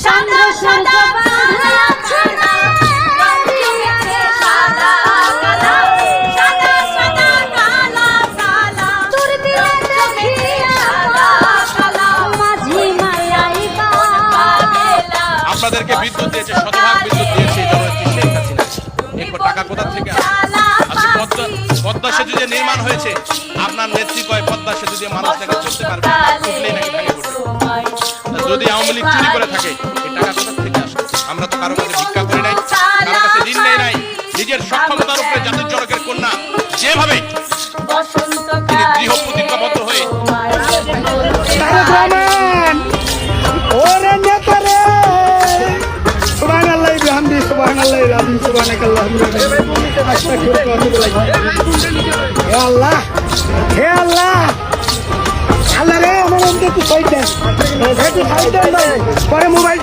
সাদা সাদা আপনাদেরকে বিদ্যুৎ দিয়েছে, শতভাগ বিদ্যুৎ দিয়েছে জননেত্রী শেখ হাসিনা। এরপর টাকা কোথা থেকে আজকে পদ্মা সেতু যে নির্মাণ হয়েছে, আপনার নেত্রী কয় পদ্মা সেতু দিয়ে মানুষ নাকি চলতে পারবে, উঠলেই নাকি ভেঙে পড়বে। যদি আওয়ামী লীগ চুরি করে থাকে, এই টাকা কোথা থেকে আসে? আমরা তো কারো কাছে ভিক্ষা করি নাই, কারো কাছে ঋণ নেই নাই। নিজের সক্ষমতার উপরে জাতির জনকের কন্যা যেভাবে তিনি দৃঢ় প্রতিজ্ঞাবদ্ধ হয়ে আল্লাহ হে আল্লাহ আল্লাহ রে আমার পরে মোবাইল